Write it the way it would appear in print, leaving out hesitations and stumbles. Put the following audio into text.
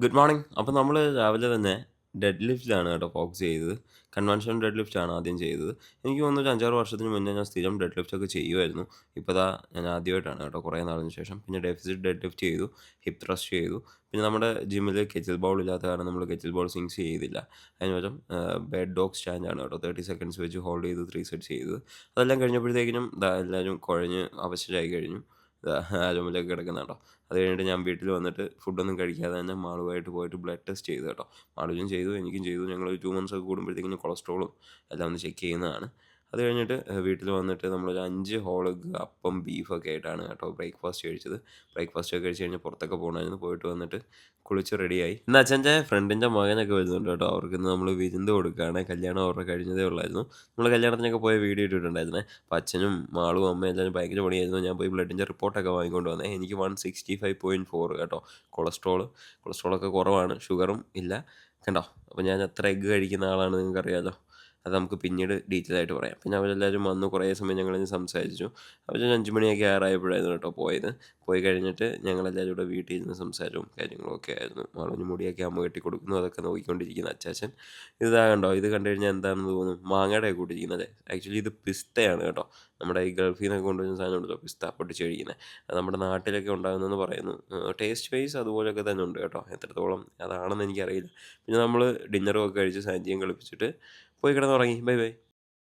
Good morning. അപ്പോൾ നമ്മൾ രാവിലെ തന്നെ ഡെഡ് ലിഫ്റ്റിലാണ് കേട്ടോ ഫോക്കസ് ചെയ്തത്. കൺവെൻഷണൽ ഡെഡ് ലിഫ്റ്റാണ് ആദ്യം ചെയ്തത്. എനിക്ക് തോന്നുന്നു ഒരു 5, 6 വർഷത്തിന് മുന്നേ ഞാൻ സ്ഥിരം ഡെഡ് ലിഫ്റ്റൊക്കെ ചെയ്യുമായിരുന്നു. ഇപ്പോൾ ദാ ഞാൻ ആദ്യമായിട്ടാണ് കേട്ടോ കുറേ നാളിന് ശേഷം. പിന്നെ ഡെഫിസിറ്റ് ഡെഡ് ലിഫ്റ്റ് ചെയ്തു, ഹിപ്പ് ത്രസ്റ്റ് ചെയ്തു. പിന്നെ നമ്മുടെ ജിമ്മിൽ കെറ്റിൽ ബോൾ ഇല്ലാത്ത കാരണം നമ്മൾ കെറ്റിൽ ബോൾ സ്വിങ്സ് ചെയ്തില്ല. അതിന് പകരം ബെഡ് ഡോഗ് സ്റ്റാൻഡാണ് കേട്ടോ 30 സെക്കൻഡ്സ് വെച്ച് ഹോൾഡ് ചെയ്ത് 3 സെറ്റ്സ് ചെയ്തത്. അതെല്ലാം കഴിഞ്ഞപ്പോഴത്തേക്കിനും ദാ എല്ലാവരും കുഴഞ്ഞ് അവശരായി കഴിഞ്ഞു. ദാ ആ റൂമിലൊക്കെ കിടക്കുന്ന കണ്ടോ. അത് കഴിഞ്ഞിട്ട് ഞാൻ വീട്ടിൽ വന്നിട്ട് ഫുഡൊന്നും കഴിക്കാതെ തന്നെ മാളുമായിട്ട് പോയിട്ട് ബ്ലഡ് ടെസ്റ്റ് ചെയ്തു കേട്ടോ. മാളുവിനും ചെയ്തു, എനിക്കും ചെയ്തു. ഞങ്ങൾ 2 മന്ത്സ് ഒക്കെ കൂടുമ്പോഴത്തേക്കിനും കൊളസ്ട്രോളും എല്ലാം ഒന്ന് ചെക്ക് ചെയ്യുന്നതാണ്. അത് കഴിഞ്ഞിട്ട് വീട്ടിൽ വന്നിട്ട് നമ്മളൊരു 5 ഹോൾ എഗ്, അപ്പം, ബീഫൊക്കെ ആയിട്ടാണ് കേട്ടോ ബ്രേക്ക്ഫാസ്റ്റ് കഴിച്ചത്. ബ്രേക്ക്ഫാസ്റ്റ് ഒക്കെ കഴിച്ച് കഴിഞ്ഞ് പുറത്തൊക്കെ പോകണമായിരുന്നു. പോയിട്ട് വന്നിട്ട് കുളിച്ച് റെഡിയായി. ഇന്ന് അച്ഛൻ്റെ ഫ്രണ്ടിൻ്റെ മകനൊക്കെ വരുന്നുണ്ട് കേട്ടോ. അവർക്കിന്ന് നമ്മൾ വിരുന്ന് കൊടുക്കുകയാണ്. കല്യാണം അവരുടെ കഴിഞ്ഞതേ ഉള്ളായിരുന്നു. നമ്മൾ കല്യാണത്തിനൊക്കെ പോയ വീഡിയോ ഇട്ടിട്ടുണ്ടായിരുന്നേ. അപ്പോൾ അച്ഛനും മാളും അമ്മയും എല്ലാവരും ഭയങ്കര പണിയായിരുന്നു. ഞാൻ പോയി ബ്ലഡിൻ്റെ റിപ്പോർട്ടൊക്കെ വാങ്ങിക്കൊണ്ട് വന്നേ. എനിക്ക് 165.4 കേട്ടോ കൊളസ്ട്രോളൊക്കെ കുറവാണ്. ഷുഗറും ഇല്ല. കണ്ടോ. അപ്പോൾ ഞാൻ എത്ര എഗ്ഗ് കഴിക്കുന്ന ആളാണ് നിങ്ങൾക്കറിയാലോ. അത് നമുക്ക് പിന്നീട് ഡീറ്റെയിൽ ആയിട്ട് പറയാം. പിന്നെ അവരെല്ലാവരും വന്നു. കുറേ സമയം ഞങ്ങളിന്ന് സംസാരിച്ചു. അവരൊരു 5 മണിയൊക്കെ ആറായപ്പോഴായിരുന്നു കേട്ടോ പോയത്. പോയി കഴിഞ്ഞിട്ട് ഞങ്ങളെല്ലാവരും കൂടെ വീട്ടിൽ ഇരുന്ന് സംസാരവും കാര്യങ്ങളും ഒക്കെ ആയിരുന്നു. മാളുവിന് മുടിയൊക്കെ അമ്മ കെട്ടിക്കൊടുക്കുന്നു. അതൊക്കെ നോക്കിക്കൊണ്ടിരിക്കുന്ന അച്ചാച്ചൻ. ഇതാ കണ്ടോ. ഇത് കണ്ടു കഴിഞ്ഞാൽ എന്താണെന്ന് തോന്നും. മാങ്ങയുടെയൊക്കെ കൂട്ടിരിക്കുന്നത്. ആക്ച്വലി ഇത് പിസ്തയാണ് കേട്ടോ. നമ്മുടെ ഈ ഗൾഫിൽ നിന്നൊക്കെ കൊണ്ടുവരുന്ന സാധനം ഉണ്ടല്ലോ, പിസ്ത പൊട്ടിച്ച് കഴിക്കുന്നത്. അത് നമ്മുടെ നാട്ടിലൊക്കെ ഉണ്ടാകുന്നതെന്ന് പറയുന്നു. ടേസ്റ്റ് വൈസ് അതുപോലെയൊക്കെ തന്നെ ഉണ്ട് കേട്ടോ. എത്രത്തോളം അതാണെന്ന് എനിക്കറിയില്ല. പിന്നെ നമ്മൾ ഡിന്നറും ഒക്കെ കഴിച്ച് സാൻജിയും കളിപ്പിച്ചിട്ട് പോയി കിടന്നുറങ്ങി. Bye bye.